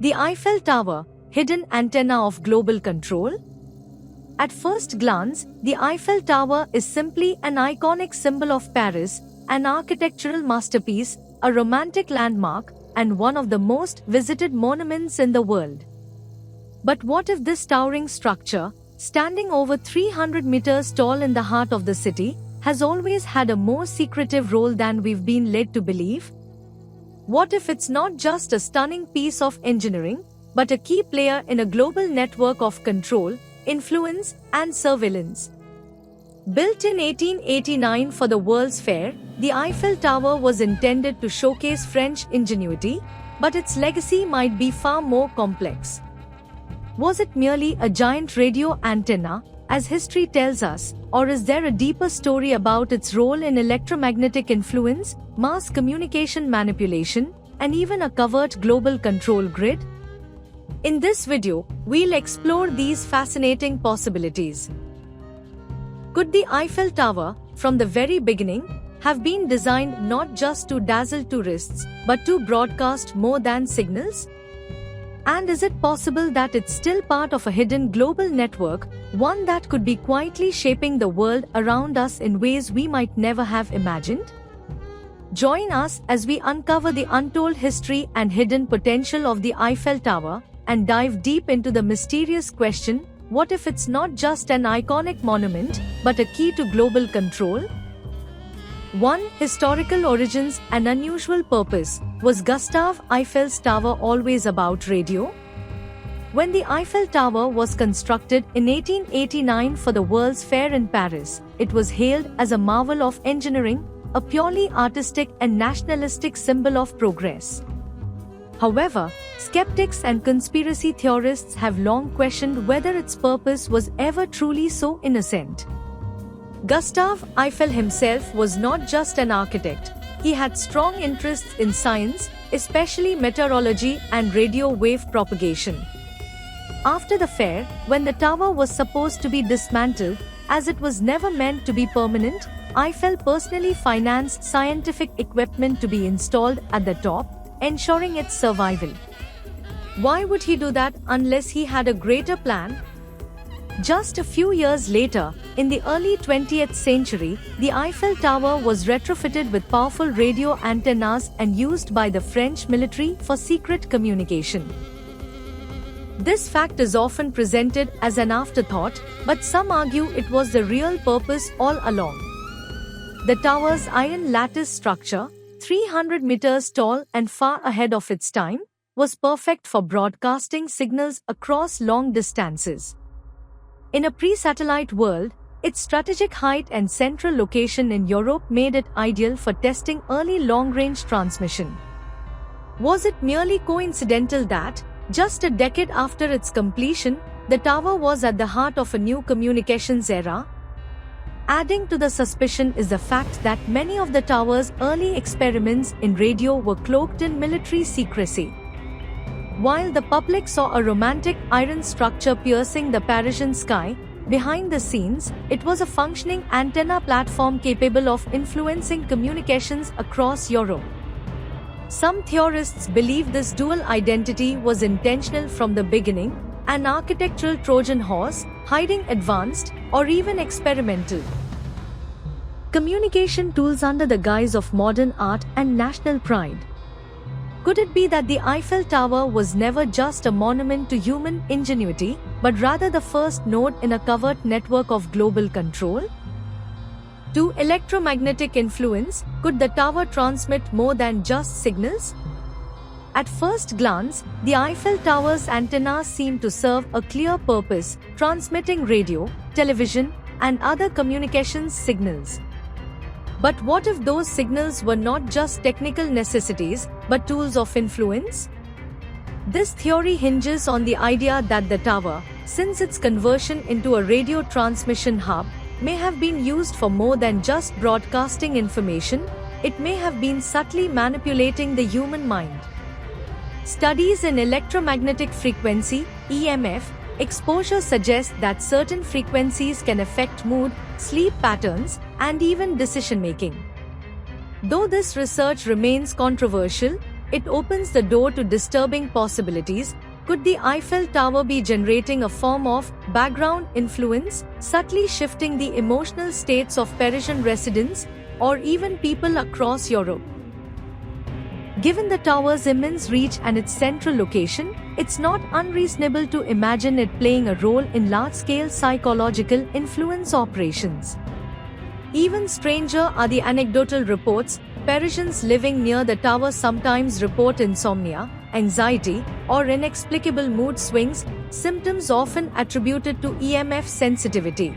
The Eiffel Tower, hidden antenna of global control? At first glance, the Eiffel Tower is simply an iconic symbol of Paris, an architectural masterpiece, a romantic landmark, and one of the most visited monuments in the world. But what if this towering structure, standing over 300 meters tall in the heart of the city, has always had a more secretive role than we've been led to believe? What if it's not just a stunning piece of engineering, but a key player in a global network of control, influence, and surveillance? Built in 1889 for the World's Fair, the Eiffel Tower was intended to showcase French ingenuity, but its legacy might be far more complex. Was it merely a giant radio antenna, as history tells us, or is there a deeper story about its role in electromagnetic influence, mass communication manipulation, and even a covert global control grid? In this video, we'll explore these fascinating possibilities. Could the Eiffel Tower, from the very beginning, have been designed not just to dazzle tourists, but to broadcast more than signals? And is it possible that it's still part of a hidden global network, one that could be quietly shaping the world around us in ways we might never have imagined? Join us as we uncover the untold history and hidden potential of the Eiffel Tower, and dive deep into the mysterious question, what if it's not just an iconic monument, but a key to global control? 1. Historical origins and unusual purpose. Was Gustave Eiffel's tower always about radio? When the Eiffel Tower was constructed in 1889 for the World's Fair in Paris, it was hailed as a marvel of engineering, a purely artistic and nationalistic symbol of progress. However, skeptics and conspiracy theorists have long questioned whether its purpose was ever truly so innocent. Gustave Eiffel himself was not just an architect. He had strong interests in science, especially meteorology and radio wave propagation. After the fair, when the tower was supposed to be dismantled, as it was never meant to be permanent, Eiffel personally financed scientific equipment to be installed at the top, ensuring its survival. Why would he do that unless he had a greater plan? Just a few years later, in the early 20th century, the Eiffel Tower was retrofitted with powerful radio antennas and used by the French military for secret communication. This fact is often presented as an afterthought, but some argue it was the real purpose all along. The tower's iron lattice structure, 300 meters tall and far ahead of its time, was perfect for broadcasting signals across long distances. In a pre-satellite world, its strategic height and central location in Europe made it ideal for testing early long-range transmission. Was it merely coincidental that, just a decade after its completion, the tower was at the heart of a new communications era? Adding to the suspicion is the fact that many of the tower's early experiments in radio were cloaked in military secrecy. While the public saw a romantic iron structure piercing the Parisian sky, behind the scenes, it was a functioning antenna platform capable of influencing communications across Europe. Some theorists believe this dual identity was intentional from the beginning, an architectural Trojan horse, hiding advanced, or even experimental communication tools under the guise of modern art and national pride. Could it be that the Eiffel Tower was never just a monument to human ingenuity, but rather the first node in a covert network of global control? 2. Electromagnetic influence. Could the tower transmit more than just signals? At first glance, the Eiffel Tower's antennas seem to serve a clear purpose, transmitting radio, television, and other communications signals. But what if those signals were not just technical necessities, but tools of influence? This theory hinges on the idea that the tower, since its conversion into a radio transmission hub, may have been used for more than just broadcasting information. It may have been subtly manipulating the human mind. Studies in electromagnetic frequency, EMF, exposure suggest that certain frequencies can affect mood, sleep patterns, and even decision-making. Though this research remains controversial, it opens the door to disturbing possibilities. Could the Eiffel Tower be generating a form of background influence, subtly shifting the emotional states of Parisian residents or even people across Europe? Given the tower's immense reach and its central location, it's not unreasonable to imagine it playing a role in large-scale psychological influence operations. Even stranger are the anecdotal reports. Parisians living near the tower sometimes report insomnia, anxiety, or inexplicable mood swings, symptoms often attributed to EMF sensitivity.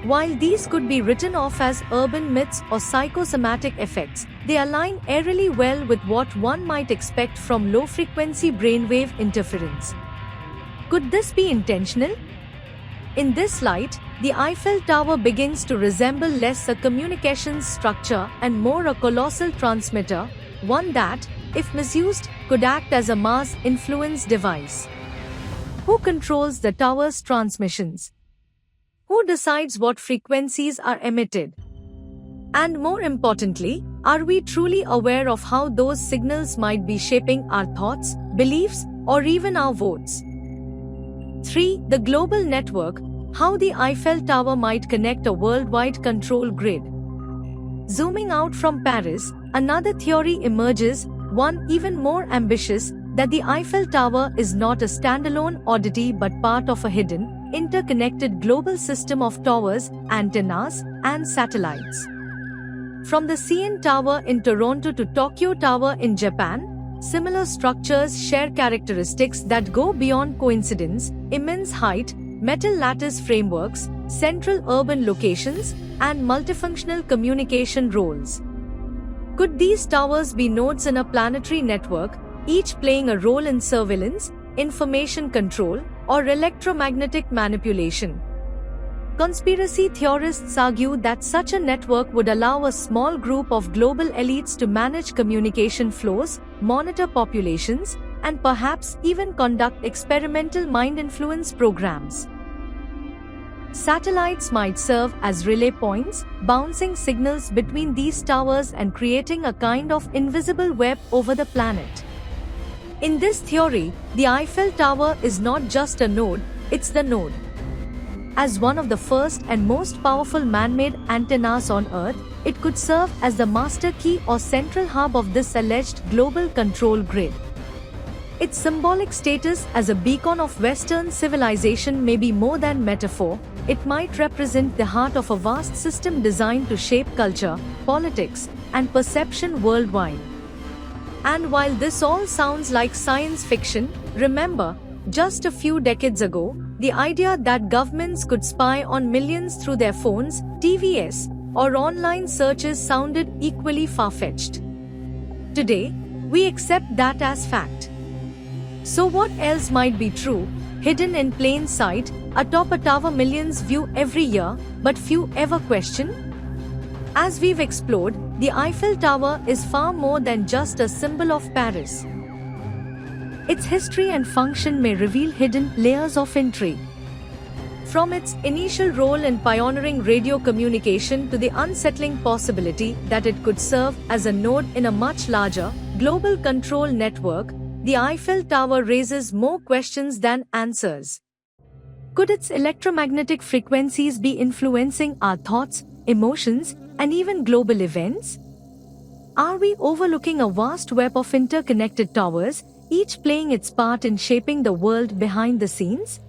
While these could be written off as urban myths or psychosomatic effects, they align eerily well with what one might expect from low-frequency brainwave interference. Could this be intentional? In this light, the Eiffel Tower begins to resemble less a communications structure and more a colossal transmitter, one that, if misused, could act as a mass influence device. Who controls the tower's transmissions? Who decides what frequencies are emitted? And more importantly, are we truly aware of how those signals might be shaping our thoughts, beliefs, or even our votes? 3. The global network. How the Eiffel Tower might connect a worldwide control grid. Zooming out from Paris, another theory emerges, one even more ambitious, that the Eiffel Tower is not a standalone oddity but part of a hidden, interconnected global system of towers, antennas, and satellites. From the CN Tower in Toronto to Tokyo Tower in Japan, similar structures share characteristics that go beyond coincidence: immense height, metal lattice frameworks, central urban locations, and multifunctional communication roles. Could these towers be nodes in a planetary network, each playing a role in surveillance, information control, or electromagnetic manipulation? Conspiracy theorists argue that such a network would allow a small group of global elites to manage communication flows, monitor populations, and perhaps even conduct experimental mind influence programs. Satellites might serve as relay points, bouncing signals between these towers and creating a kind of invisible web over the planet. In this theory, the Eiffel Tower is not just a node, it's the node. As one of the first and most powerful man-made antennas on Earth, it could serve as the master key or central hub of this alleged global control grid. Its symbolic status as a beacon of Western civilization may be more than metaphor. It might represent the heart of a vast system designed to shape culture, politics, and perception worldwide. And while this all sounds like science fiction, remember, just a few decades ago, the idea that governments could spy on millions through their phones, TVs, or online searches sounded equally far-fetched. Today, we accept that as fact. So what else might be true, hidden in plain sight, atop a tower millions view every year, but few ever question? As we've explored, the Eiffel Tower is far more than just a symbol of Paris. Its history and function may reveal hidden layers of intrigue. From its initial role in pioneering radio communication to the unsettling possibility that it could serve as a node in a much larger, global control network, the Eiffel Tower raises more questions than answers. Could its electromagnetic frequencies be influencing our thoughts, emotions, and even global events? Are we overlooking a vast web of interconnected towers, each playing its part in shaping the world behind the scenes?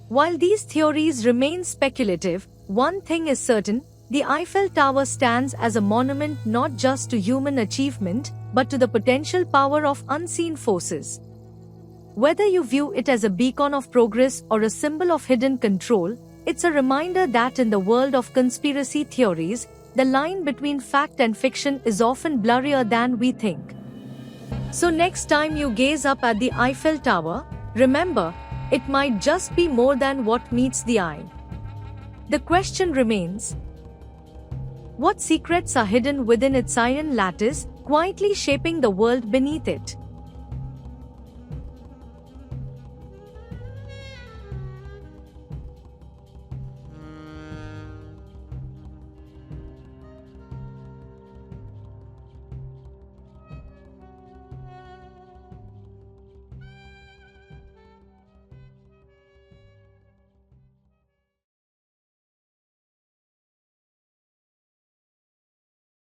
While these theories remain speculative, one thing is certain: the Eiffel Tower stands as a monument not just to human achievement, but to the potential power of unseen forces. Whether you view it as a beacon of progress or a symbol of hidden control, it's a reminder that in the world of conspiracy theories, the line between fact and fiction is often blurrier than we think. So next time you gaze up at the Eiffel Tower, remember, it might just be more than what meets the eye. The question remains: what secrets are hidden within its iron lattice, quietly shaping the world beneath it?